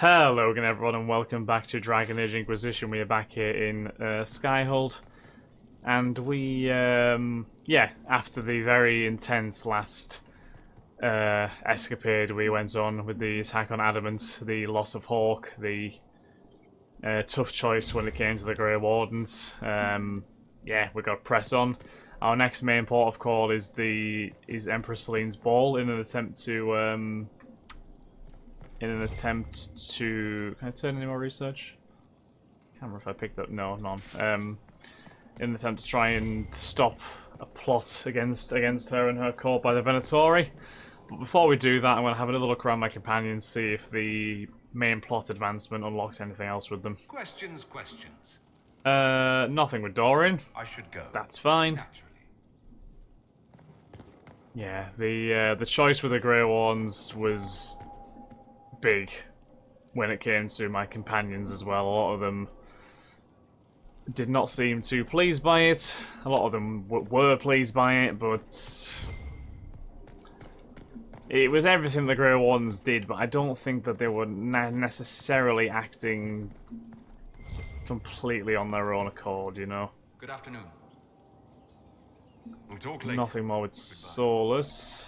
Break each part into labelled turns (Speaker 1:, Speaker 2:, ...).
Speaker 1: Hello again everyone and welcome back to Dragon Age Inquisition. We are back here in Skyhold. And we, after the very intense last escapade we went on with these Hakkon Adamant, the loss of Hawk, the tough choice when it came to the Grey Wardens, we got to press on. Our next main port of call is Empress Celine's Ball in an attempt to can I turn any more research? Can't remember if I picked up. No, none. In an attempt to try and stop a plot against her and her court by the Venatori. But before we do that, I'm going to have a little look around my companions, see if the main plot advancement unlocks anything else with them.
Speaker 2: Questions.
Speaker 1: Nothing with Dorian.
Speaker 2: I should go.
Speaker 1: That's fine.
Speaker 2: Naturally.
Speaker 1: Yeah, the choice with the Grey Ones was big when it came to my companions as well. A lot of them did not seem too pleased by it. A lot of them were pleased by it, but it was everything the Grey Ones did, but I don't think that they were necessarily acting completely on their own accord, you know.
Speaker 2: Good afternoon. We'll talk later.
Speaker 1: Nothing more with Solus.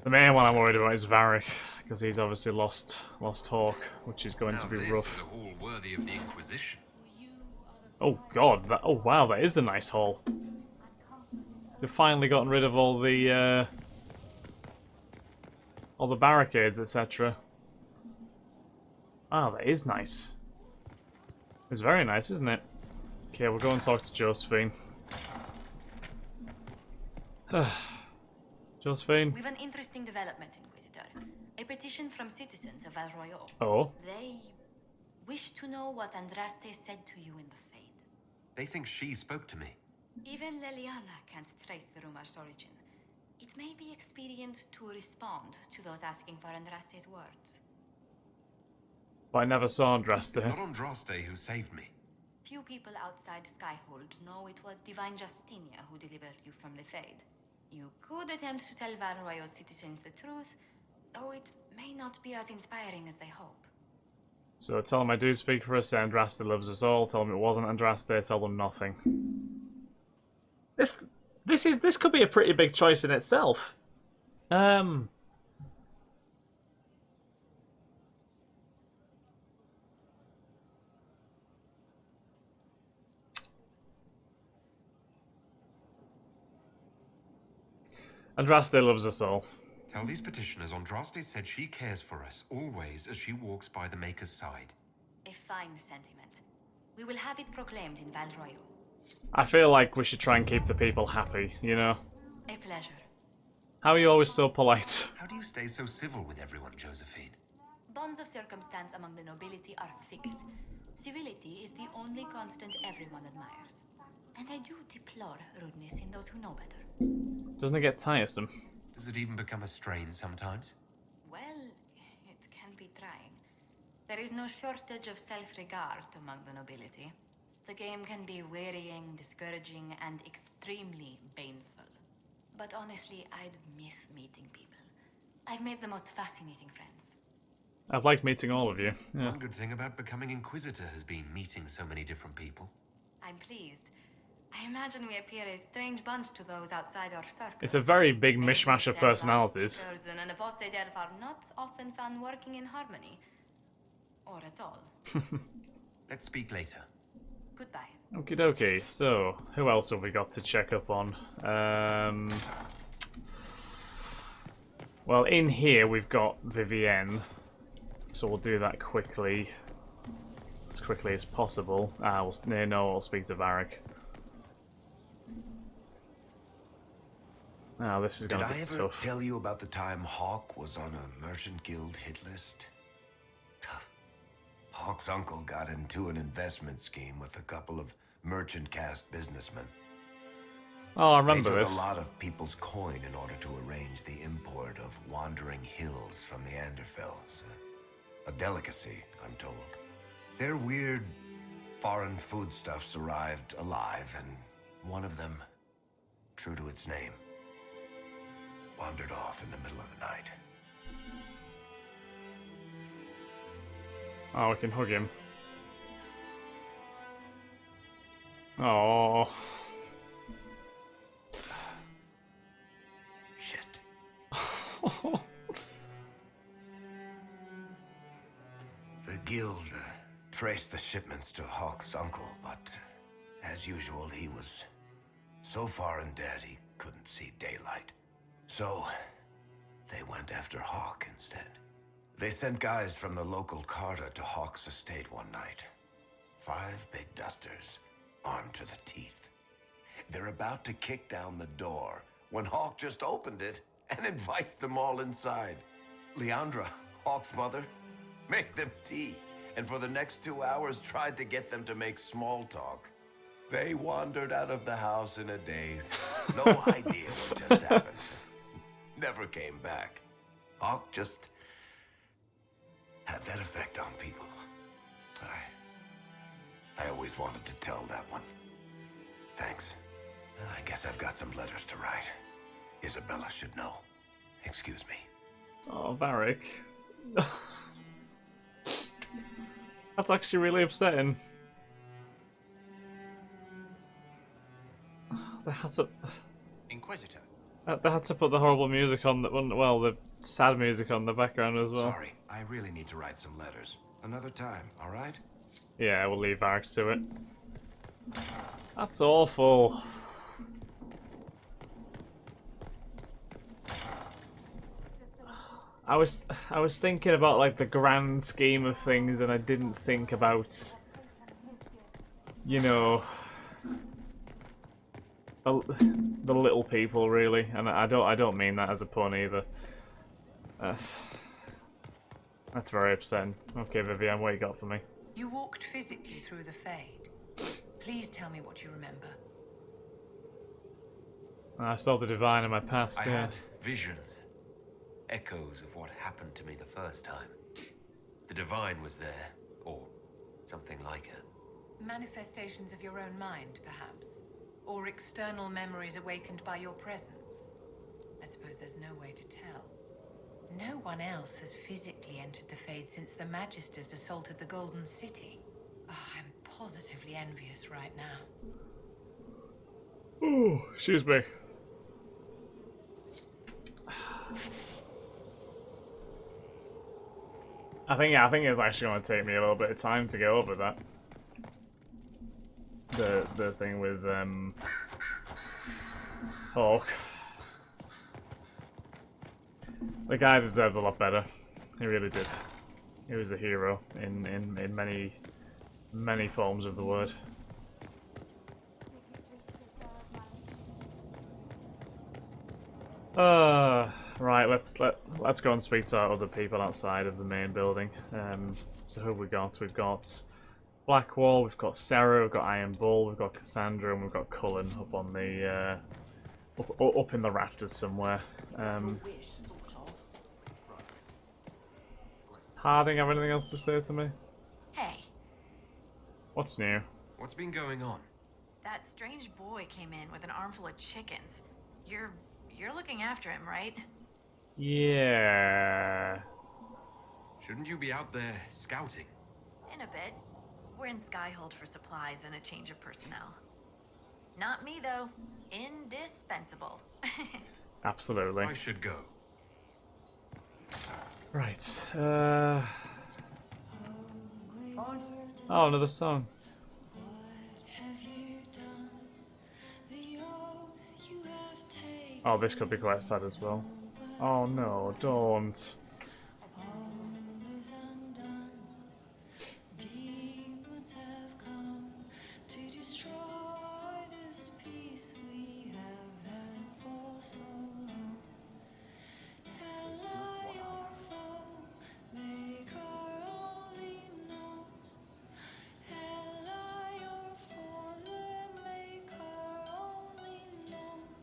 Speaker 1: The main one I'm worried about is Varric, because he's obviously lost Hawk, which is going to be rough.
Speaker 2: This is a hall worthy of the Inquisition.
Speaker 1: Oh god, oh wow, that is a nice hall. They've finally gotten rid of all the barricades, etc. Wow, that is nice. It's very nice, isn't it? Okay, we'll go and talk to Josephine. Josephine?
Speaker 3: We've an interesting development, Inquisitor. A petition from citizens of Val Royal.
Speaker 1: Oh?
Speaker 3: They wish to know what Andraste said to you in the Fade.
Speaker 2: They think she spoke to me.
Speaker 3: Even Leliana can't trace the rumor's origin. It may be expedient to respond to those asking for Andraste's words.
Speaker 1: But I never saw Andraste.
Speaker 2: It's not Andraste who saved me.
Speaker 3: Few people outside Skyhold know it was Divine Justinia who delivered you from the Fade. You could attempt to tell Val Royal's citizens the truth, though it may not be as inspiring as they hope.
Speaker 1: So tell them I do speak for us, Andraste loves us all, tell them it wasn't Andraste, tell them nothing. This could be a pretty big choice in itself. Andraste loves us all.
Speaker 2: Tell these petitioners Andraste said she cares for us always as she walks by the Maker's side.
Speaker 3: A fine sentiment. We will have it proclaimed in Val Royal.
Speaker 1: I feel like we should try and keep the people happy, you know?
Speaker 3: A pleasure.
Speaker 1: How are you always so polite?
Speaker 2: How do you stay so civil with everyone, Josephine?
Speaker 3: Bonds of circumstance among the nobility are fickle. Civility is the only constant everyone admires. And I do deplore rudeness in those who know better.
Speaker 1: Doesn't it get tiresome?
Speaker 2: Does it even become a strain sometimes?
Speaker 3: Well, it can be trying. There is no shortage of self-regard among the nobility. The game can be wearying, discouraging, and extremely baneful. But honestly, I'd miss meeting people. I've made the most fascinating friends.
Speaker 1: I've liked meeting all of you. Yeah.
Speaker 2: One good thing about becoming Inquisitor has been meeting so many different people.
Speaker 3: I'm pleased. I imagine we appear a strange bunch to those outside our circle.
Speaker 1: It's a very big mishmash of personalities.
Speaker 3: And an apostate elf are not often found working in harmony. Or at all.
Speaker 2: Let's speak later.
Speaker 3: Goodbye.
Speaker 1: Okie dokie. So, who else have we got to check up on? Well, in here we've got Vivienne. So we'll do that quickly. As quickly as possible. I'll speak to Varric. Now this is going to be tough.
Speaker 4: Did I ever tell you about the time Hawk was on a Merchant Guild hit list? Hawk's uncle got into an investment scheme with a couple of merchant caste businessmen.
Speaker 1: Oh, I remember
Speaker 4: they took
Speaker 1: this.
Speaker 4: a lot of people's coin in order to arrange the import of wandering hills from the Anderfells. A delicacy, I'm told. Their weird foreign foodstuffs arrived alive, and one of them, true to its name, wandered off in the middle of the night.
Speaker 1: Oh, we can hug him. Oh.
Speaker 4: Shit. The guild traced the shipments to Hawk's uncle, but as usual, he was so far in debt he couldn't see daylight. So they went after Hawk instead. They sent guys from the local carter to Hawk's estate one night. 5 big dusters, armed to the teeth. They're about to kick down the door when Hawk just opened it and invites them all inside. Leandra, Hawk's mother, made them tea, and for the next 2 hours tried to get them to make small talk. They wandered out of the house in a daze. No idea what just happened. Never came back. Hawk just had that effect on people. I always wanted to tell that one. Thanks. I guess I've got some letters to write. Isabella should know. Excuse me.
Speaker 1: Oh, Varric. That's actually really upsetting. They had to.
Speaker 5: Inquisitor.
Speaker 1: They had to put the horrible music on the the sad music on the background as well.
Speaker 4: Sorry, I really need to write some letters. Another time, all right?
Speaker 1: Yeah, we'll leave Varric to it. That's awful. I was thinking about like the grand scheme of things, and I didn't think about, you know, the little people really, and I don't mean that as a pun either. That's very upsetting. Okay, Vivian, what you got for me?
Speaker 6: You walked physically through the Fade. Please tell me what you remember.
Speaker 1: I saw the divine in my past.
Speaker 2: I
Speaker 1: Yeah.
Speaker 2: had visions, echoes of what happened to me the first time. The divine was there, or something like it.
Speaker 6: Manifestations of your own mind, perhaps? Or external memories awakened by your presence? I suppose there's no way to tell. No one else has physically entered the Fade since the Magisters assaulted the Golden City. Oh, I'm positively envious right now.
Speaker 1: Ooh, excuse me. I think it's actually going to take me a little bit of time to get over that. The thing with Hawk. The guy deserved a lot better. He really did. He was a hero in many forms of the word. Right, let's go and speak to our other people outside of the main building. So who have we got? We've got Blackwall, we've got Sarah, we've got Iron Bull, we've got Cassandra, and we've got Cullen up on the up in the rafters somewhere. Harding, have anything else to say to me?
Speaker 7: Hey,
Speaker 1: What's new?
Speaker 2: What's been going on?
Speaker 7: that strange boy came in with an armful of chickens. You're looking after him, right?
Speaker 1: Yeah.
Speaker 2: Shouldn't you be out there scouting?
Speaker 7: In a bit. We're in Skyhold for supplies and a change of personnel. Not me, though. Indispensable.
Speaker 1: Absolutely.
Speaker 2: I should go.
Speaker 1: Right. Oh, another song. Oh, this could be quite sad as well. Oh no, don't.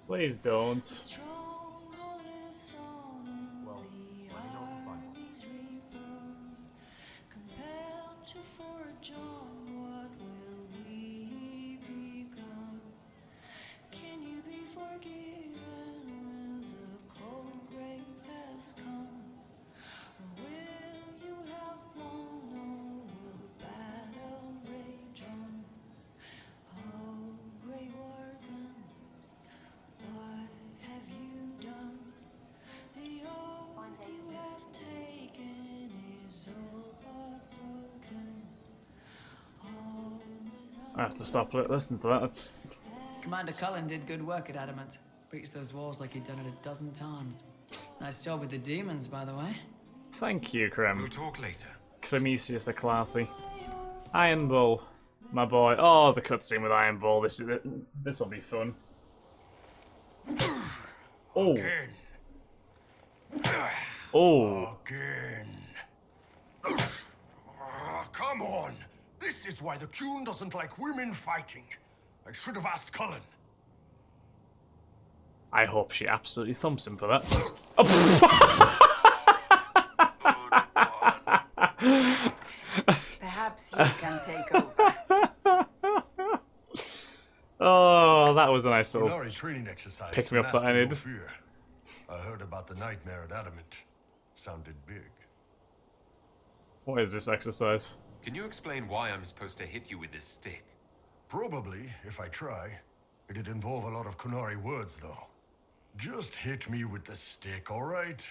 Speaker 1: Please don't. I have to stop listening to that. That's...
Speaker 5: Commander Cullen did good work at Adamant. Breached those walls like he'd done it a dozen times. Nice job with the demons, by the way.
Speaker 1: Thank you,
Speaker 2: We'll
Speaker 1: Krem.
Speaker 2: talk later.
Speaker 1: Cremisius the Classy. Iron Bull, my boy. Oh, there's a cutscene with Iron Bull. This will be fun. Oh.
Speaker 4: Again.
Speaker 1: Oh.
Speaker 4: Again. Come on. This is why the Qun doesn't like women fighting. I should have asked Cullen.
Speaker 1: I hope she absolutely thumps him for that.
Speaker 6: Perhaps you can take over.
Speaker 1: Oh, that was a nice little...
Speaker 4: Qunari training exercise.
Speaker 1: Pick
Speaker 4: to
Speaker 1: me up that I
Speaker 4: master your
Speaker 1: need.
Speaker 4: fear. I heard about the nightmare at Adamant. Sounded big.
Speaker 1: What is this exercise?
Speaker 2: Can you explain why I'm supposed to hit you with this stick?
Speaker 4: Probably, if I try. It'd involve a lot of Qunari words, though. Just hit me with the stick, alright?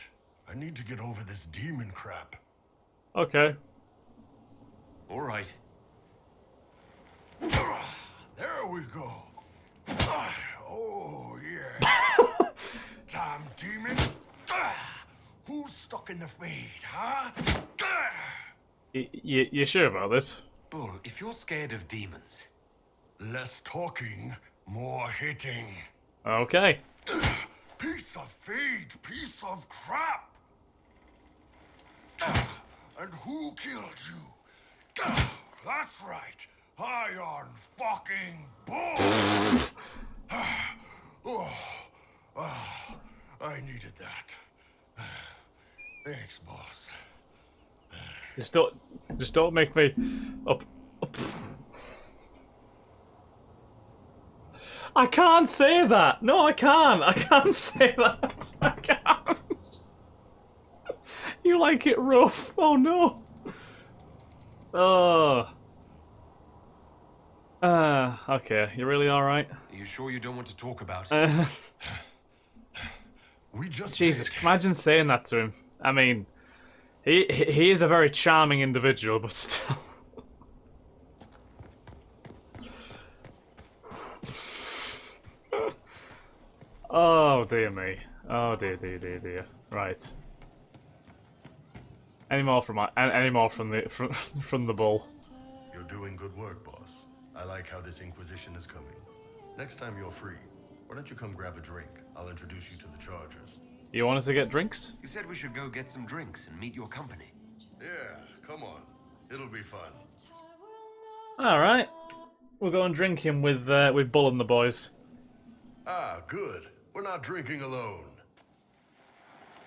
Speaker 4: I need to get over this demon crap.
Speaker 1: Okay.
Speaker 2: All right.
Speaker 4: There we go. Oh, yeah. Damn demon. Who's stuck in the fade, huh?
Speaker 1: You sure about this?
Speaker 2: Bull, if you're scared of demons,
Speaker 4: Less talking, more hitting.
Speaker 1: Okay.
Speaker 4: Piece of feed, piece of crap! And who killed you? That's right, Iron fucking Bull! I needed that. Thanks, boss.
Speaker 1: Just don't make me up. I can't say that. No, I can't. I can't say that. I can't. You like it rough? Oh no. Oh. Okay. You really all right?
Speaker 2: are you sure you don't want to talk about it?
Speaker 4: We just
Speaker 1: Jesus,
Speaker 4: did.
Speaker 1: imagine saying that to him. I mean, he is a very charming individual, but still. Oh dear me. Oh dear, dear, dear, dear. Right. Any more from from the bull?
Speaker 4: You're doing good work, boss. I like how this Inquisition is coming. Next time you're free, why don't you come grab a drink? I'll introduce you to the Chargers.
Speaker 1: You want us to get drinks?
Speaker 2: You said we should go get some drinks and meet your company.
Speaker 4: Yeah, come on. It'll be fun.
Speaker 1: All right. We'll go and drink him with Bull and the boys.
Speaker 4: Ah, good. We're not drinking alone.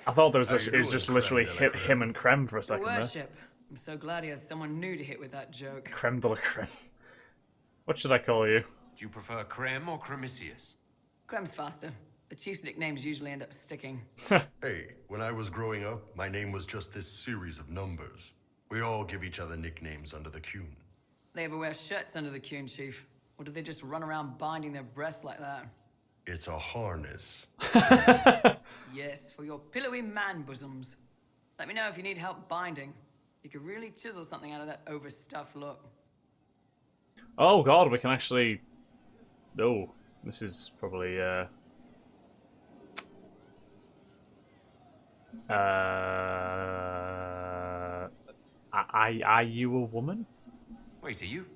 Speaker 1: I thought there was
Speaker 4: How you
Speaker 1: it was
Speaker 4: doing,
Speaker 1: just
Speaker 4: Creme
Speaker 1: literally
Speaker 4: de la
Speaker 1: him
Speaker 4: creme?
Speaker 1: and Creme for a
Speaker 5: Your
Speaker 1: second there.
Speaker 5: worship. I'm so glad he has someone new to hit with that joke.
Speaker 1: Creme de la creme. What should I call you?
Speaker 2: Do you prefer Creme or Cremisius?
Speaker 5: Crem's faster. The chief's nicknames usually end up sticking.
Speaker 4: Hey, when I was growing up, my name was just this series of numbers. We all give each other nicknames under the Qun.
Speaker 5: They ever wear shirts under the Qun, chief? Or do they just run around binding their breasts like that?
Speaker 4: It's a harness.
Speaker 5: Yes, for your pillowy man bosoms. Let me know if you need help binding. You could really chisel something out of that overstuffed look.
Speaker 1: Oh god, we can actually. Oh, this is probably Are you a woman?
Speaker 2: Wait, are you?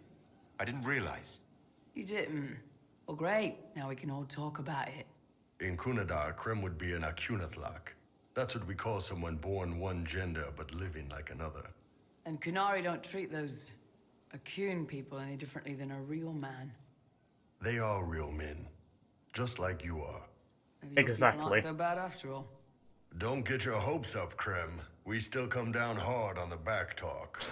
Speaker 2: I didn't realize.
Speaker 5: You didn't? Well, great. Now we can all talk about it.
Speaker 4: In Kunadar, Krem would be an Akunatlak. That's what we call someone born one gender but living like another.
Speaker 5: And Qunari don't treat those Hakkon people any differently than a real man.
Speaker 4: They are real men, just like you are.
Speaker 5: Maybe your people
Speaker 1: Exactly.
Speaker 5: aren't so bad after all.
Speaker 4: Don't get your hopes up, Krem. We still come down hard on the back talk.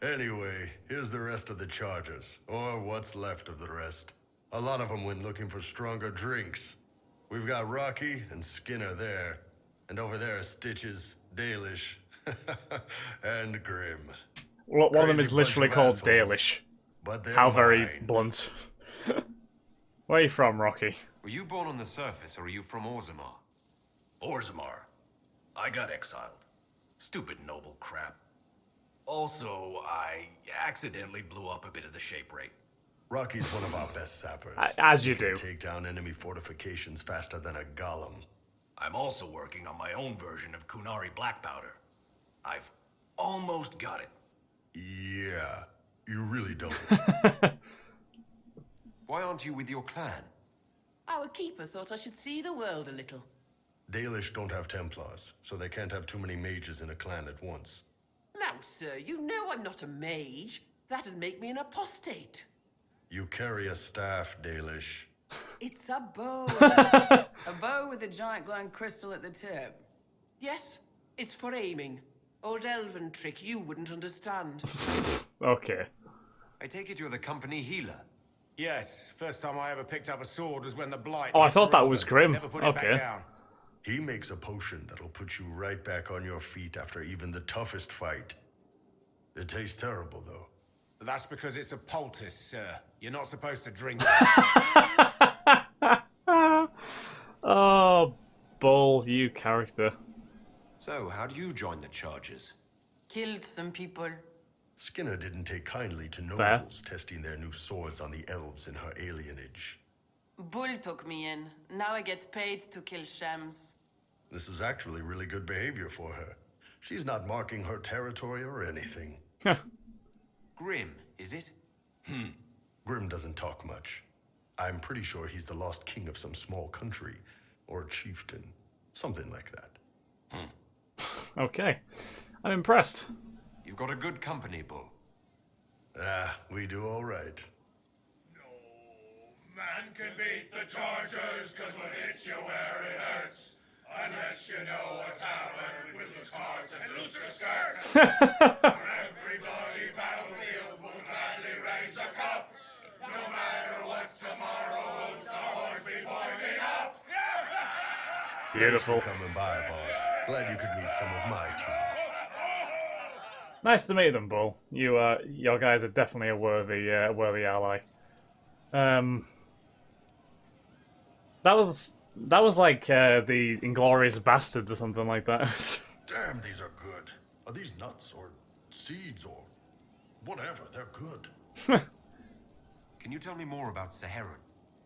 Speaker 4: Anyway, here's the rest of the Chargers, or what's left of the rest. A lot of them went looking for stronger drinks. We've got Rocky and Skinner there, and over there are Stitches, Dalish, and Grim.
Speaker 1: One of them
Speaker 4: Crazy
Speaker 1: is literally
Speaker 4: bunch
Speaker 1: called
Speaker 4: of assholes.
Speaker 1: Dalish.
Speaker 4: But they're
Speaker 1: How very
Speaker 4: mine.
Speaker 1: blunt. Where are you from, Rocky?
Speaker 2: Were you born on the surface, or are you from Orzammar?
Speaker 8: Orzammar. I got exiled. Stupid noble crap. Also, I accidentally blew up a bit of the shape rate.
Speaker 4: Rocky's one of our best sappers.
Speaker 1: As you
Speaker 4: He can
Speaker 1: do.
Speaker 4: take down enemy fortifications faster than a golem.
Speaker 8: I'm also working on my own version of Qunari black powder. I've almost got it.
Speaker 4: Yeah, you really don't.
Speaker 2: Why aren't you with your clan?
Speaker 9: Our keeper thought I should see the world a little.
Speaker 4: Dalish don't have Templars, so they can't have too many mages in a clan at once.
Speaker 9: Now, sir, you know I'm not a mage. That'd make me an apostate.
Speaker 4: You carry a staff, Dalish.
Speaker 9: It's a bow.
Speaker 5: A bow with a giant glowing crystal at the tip.
Speaker 9: Yes, it's for aiming. Old elven trick you wouldn't understand.
Speaker 1: Okay.
Speaker 2: I take it you're the company healer.
Speaker 8: Yes, first time I ever picked up a sword was when the blight.
Speaker 1: Oh, I
Speaker 8: hit
Speaker 1: thought that
Speaker 8: Rover.
Speaker 1: was Grim.
Speaker 8: Never put it
Speaker 1: Okay.
Speaker 8: back down.
Speaker 4: He makes a potion that'll put you right back on your feet after even the toughest fight. It tastes terrible, though.
Speaker 8: That's because it's a poultice, sir. You're not supposed to drink it.
Speaker 1: Oh, Bull, you character.
Speaker 2: So, how do you join the charges?
Speaker 9: Killed some people.
Speaker 4: Skinner didn't take kindly to
Speaker 1: Fair.
Speaker 4: nobles testing their new swords on the elves in her alienage.
Speaker 9: Bull took me in. Now I get paid to kill shams.
Speaker 4: This is actually really good behavior for her. She's not marking her territory or anything.
Speaker 2: Grim, is it?
Speaker 4: Grim doesn't talk much. I'm pretty sure he's the lost king of some small country, or a chieftain. Something like that.
Speaker 1: Okay. I'm impressed.
Speaker 2: You've got a good company, Bull.
Speaker 4: We do all right.
Speaker 10: No man can beat the Chargers, cause we'll hit you where it hurts. Unless you know what's happened with those cards and looser skirts. For everybody, battlefield will gladly raise a cup. No matter what tomorrow holds, the horns be pointing up.
Speaker 1: Beautiful.
Speaker 4: Thanks for coming by, boss. Glad you could meet some of my team.
Speaker 1: Nice to meet them, Bull. Your guys are definitely a worthy ally. That was like the Inglorious Bastards or something like that.
Speaker 4: Damn, these are good. Are these nuts or seeds or whatever? They're good.
Speaker 2: Can you tell me more about Saharan?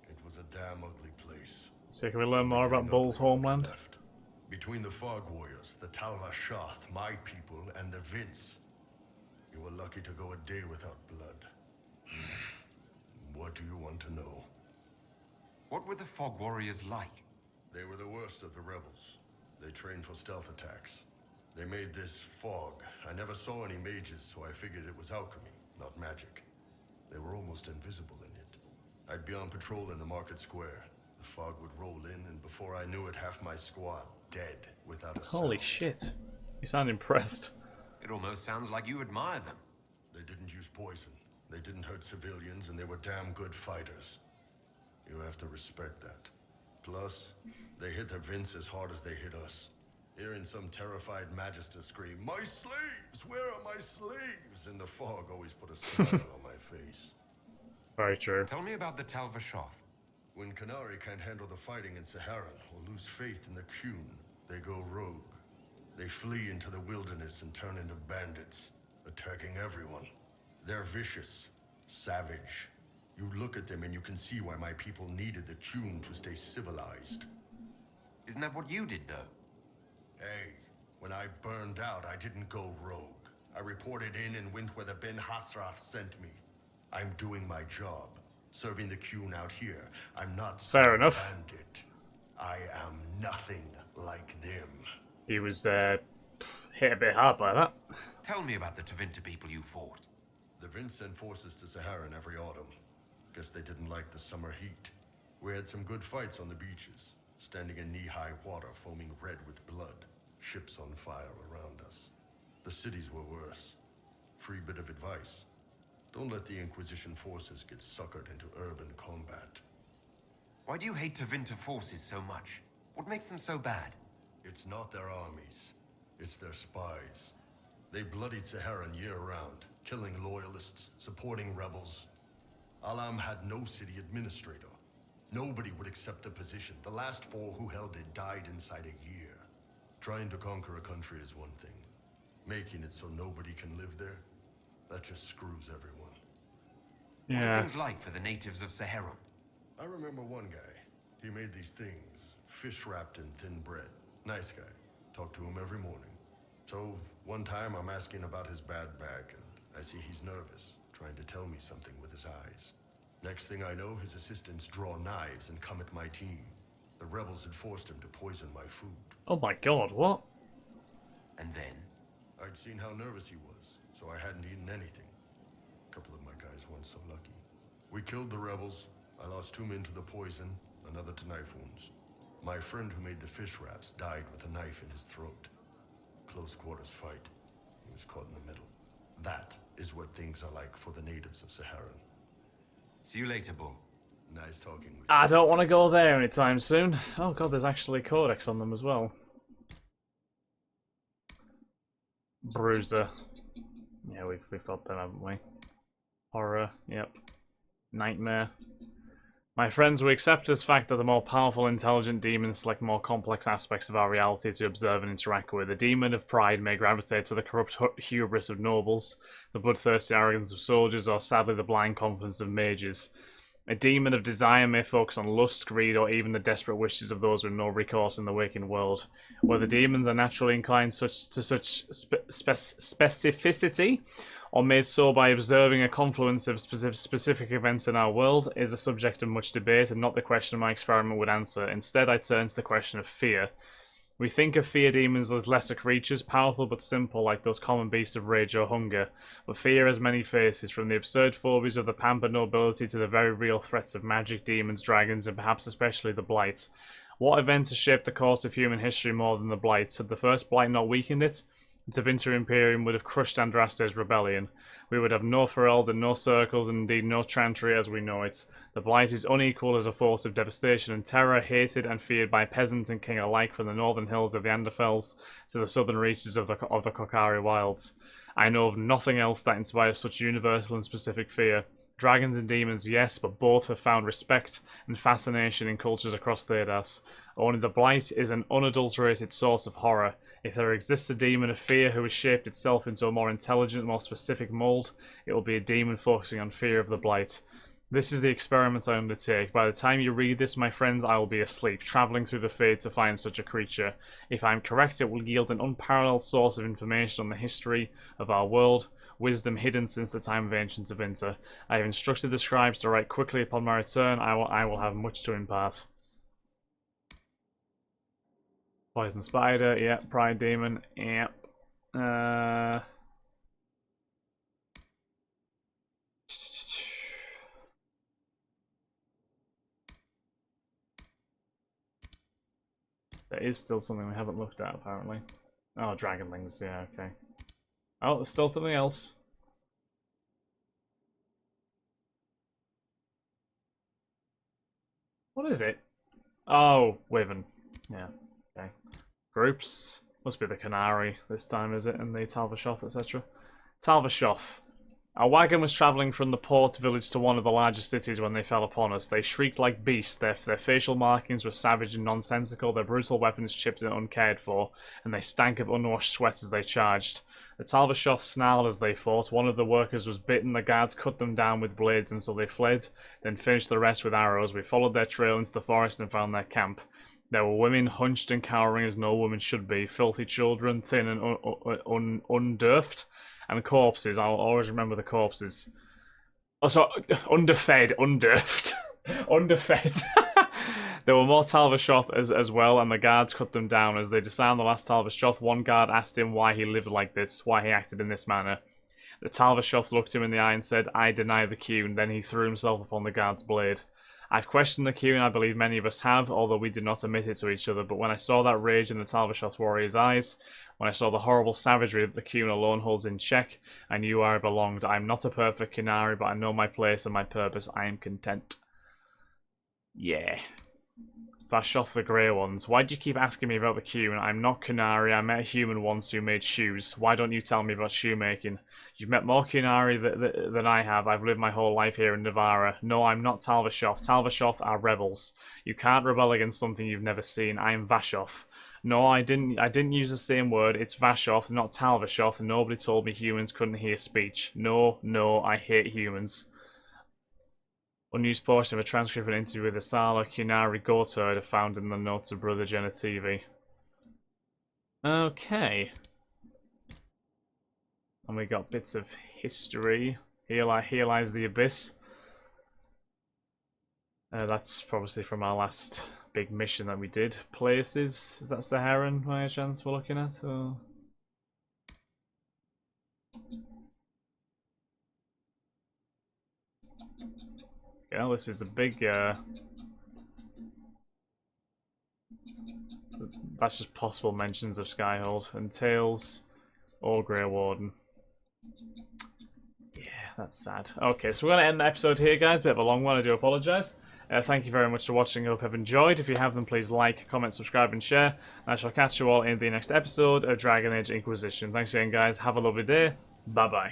Speaker 4: It was a damn ugly place.
Speaker 1: So can we learn more about
Speaker 4: Getting
Speaker 1: Bull's
Speaker 4: ugly when we
Speaker 1: homeland?
Speaker 4: left. Between the Fog Warriors, the Talva Shoth, my people, and the Vince, you were lucky to go a day without blood. What do you want to know?
Speaker 2: What were the Fog Warriors like?
Speaker 4: They were the worst of the rebels. They trained for stealth attacks. They made this fog. I never saw any mages, so I figured it was alchemy, not magic. They were almost invisible in it. I'd be on patrol in the market square. The fog would roll in, and before I knew it, half my squad dead without a
Speaker 1: Holy
Speaker 4: sound.
Speaker 1: shit. You sound impressed.
Speaker 2: It almost sounds like you admire them.
Speaker 4: They didn't use poison. They didn't hurt civilians, and they were damn good fighters. You have to respect that. Plus, they hit the Vince as hard as they hit us. Hearing some terrified Magister scream, "My slaves! Where are my slaves?" in the fog always put a smile on my face.
Speaker 1: Very true.
Speaker 2: Tell me about the Talva Shoth.
Speaker 4: When Qunari can't handle the fighting in Saharan or lose faith in the Qun, they go rogue. They flee into the wilderness and turn into bandits, attacking everyone. They're vicious, savage. You look at them and you can see why my people needed the Qun to stay civilized.
Speaker 2: Isn't that what you did, though?
Speaker 4: Hey, when I burned out, I didn't go rogue. I reported in and went where the Ben Hasrath sent me. I'm doing my job, serving the Qun out here. I'm not
Speaker 1: Fair
Speaker 4: some
Speaker 1: enough.
Speaker 4: bandit. I am nothing like them.
Speaker 1: He was hit a bit hard by that.
Speaker 2: Tell me about the Tevinter people you fought.
Speaker 4: The Vince sent forces to Saharan every autumn. Guess they didn't like the summer heat. We had some good fights on the beaches, standing in knee-high water foaming red with blood, ships on fire around us. The cities were worse. Free bit of advice. Don't let the Inquisition forces get suckered into urban combat.
Speaker 2: Why do you hate Tevinter forces so much? What makes them so bad?
Speaker 4: It's not their armies. It's their spies. They bloodied Saharan year-round, killing loyalists, supporting rebels. Alam had no city administrator. Nobody would accept the position. The last 4 who held it died inside a year. Trying to conquer a country is one thing.
Speaker 10: Making it so nobody can live there, that just screws everyone.
Speaker 2: What are
Speaker 1: Yeah.
Speaker 2: things like for the natives of Saharan?
Speaker 10: I remember one guy. He made these things, fish wrapped in thin bread. Nice guy. Talked to him every morning. So, one time I'm asking about his bad back, and I see he's nervous, trying to tell me something with his eyes. Next thing I know, his assistants draw knives and come at my team. The rebels had forced him to poison my food.
Speaker 1: Oh my god, what?
Speaker 2: And then?
Speaker 10: I'd seen how nervous he was, so I hadn't eaten anything. A couple of my guys weren't so lucky. We killed the rebels. I lost 2 men to the poison, another to knife wounds. My friend who made the fish wraps died with a knife in his throat. Close quarters fight. He was caught in the middle. That is what things are like for the natives of Saharan.
Speaker 2: See you later, Bull.
Speaker 10: Nice talking with you.
Speaker 1: I don't want to go there anytime soon. Oh god, there's actually a codex on them as well. Bruiser. Yeah, we've got them, haven't we? Horror, yep. Nightmare. My friends, we accept this fact that the more powerful, intelligent demons select more complex aspects of our reality to observe and interact with. The demon of pride may gravitate to the corrupt hubris of nobles, the bloodthirsty arrogance of soldiers, or sadly the blind confidence of mages. A demon of desire may focus on lust, greed, or even the desperate wishes of those with no recourse in the waking world. Whether demons are naturally inclined to such specificity, or made so by observing a confluence of specific events in our world, is a subject of much debate and not the question my experiment would answer. Instead, I turn to the question of fear. We think of fear demons as lesser creatures, powerful but simple, like those common beasts of rage or hunger. But fear has many faces, from the absurd phobias of the pampered nobility to the very real threats of magic, demons, dragons, and perhaps especially the Blight. What event has shaped the course of human history more than the Blight? Had the first Blight not weakened it? The Tevinter Imperium would have crushed Andraste's rebellion. We would have no Ferelden, no circles, and indeed no Chantry as we know it. The Blight is unequal as a force of devastation and terror, hated and feared by peasant and king alike, from the northern hills of the Anderfels to the southern reaches of the Qunari wilds. I know of nothing else that inspires such universal and specific fear. Dragons and demons, yes, but both have found respect and fascination in cultures across Thedas. Only the Blight is an unadulterated source of horror. If there exists a demon of fear who has shaped itself into a more intelligent, more specific mold, it will be a demon focusing on fear of the Blight. This is the experiment I undertake. By the time you read this, my friends, I will be asleep, travelling through the fade to find such a creature. If I am correct, it will yield an unparalleled source of information on the history of our world, wisdom hidden since the time of ancient Tevinter. I have instructed the scribes to write quickly upon my return. I will have much to impart. Poison Spider, yep. Pride Demon, yep. There is still something we haven't looked at, apparently. Oh, Dragonlings, yeah, okay. Oh, there's still something else. What is it? Oh, Wyvern. Yeah, okay. Groups. Must be the Qunari this time, is it? And the Talvashoth, etc. Talvashoth. Our wagon was travelling from the port village to one of the largest cities when they fell upon us. They shrieked like beasts, their facial markings were savage and nonsensical, their brutal weapons chipped and uncared for, and they stank of unwashed sweat as they charged. The Talvashoth snarled as they fought. One of the workers was bitten, the guards cut them down with blades until they fled, then finished the rest with arrows. We followed their trail into the forest and found their camp. There were women hunched and cowering as no woman should be, filthy children, thin and undurfed, and corpses. I'll always remember the corpses. Oh, sorry, underfed, undurfed. Underfed. There were more Talvashoth as well, and the guards cut them down. As they disarmed the last Talvashoth, one guard asked him why he lived like this, why he acted in this manner. The Talvashoth looked him in the eye and said, "I deny the Qun." Then he threw himself upon the guard's blade. I've questioned the Qun, I believe many of us have, although we did not admit it to each other, but when I saw that rage in the Talvashoth warrior's eyes, when I saw the horrible savagery that the Qun alone holds in check, I knew where I belonged. I am not a perfect Qunari, but I know my place and my purpose. I am content. Yeah. Vashoth the Grey Ones. Why do you keep asking me about the Qun? I'm not Qunari. I met a human once who made shoes. Why don't you tell me about shoemaking? You've met more Qunari than I have. I've lived my whole life here in Navara. No, I'm not Talvashoth. Talvashoth are rebels. You can't rebel against something you've never seen. I am Vashoth. No, I didn't use the same word. It's Vashoth, not Talvashoth, and nobody told me humans couldn't hear speech. No, I hate humans. Unused portion of a transcript of an interview with Asala Qunari Goatherd are found in the notes of Brother Genetivi. Okay. And we got bits of history. Here lies the Abyss. That's probably from our last big mission that we did. Places. Is that Saharan by any chance we're looking at? Or... yeah, this is a big... that's just possible mentions of Skyhold. And Tails or Grey Warden. Yeah, that's sad. Okay, so we're going to end the episode here, guys. Bit of a long one, I do apologise. Thank you very much for watching. I hope you've enjoyed. If you have, then please like, comment, subscribe, and share. And I shall catch you all in the next episode of Dragon Age Inquisition. Thanks again, guys. Have a lovely day. Bye-bye.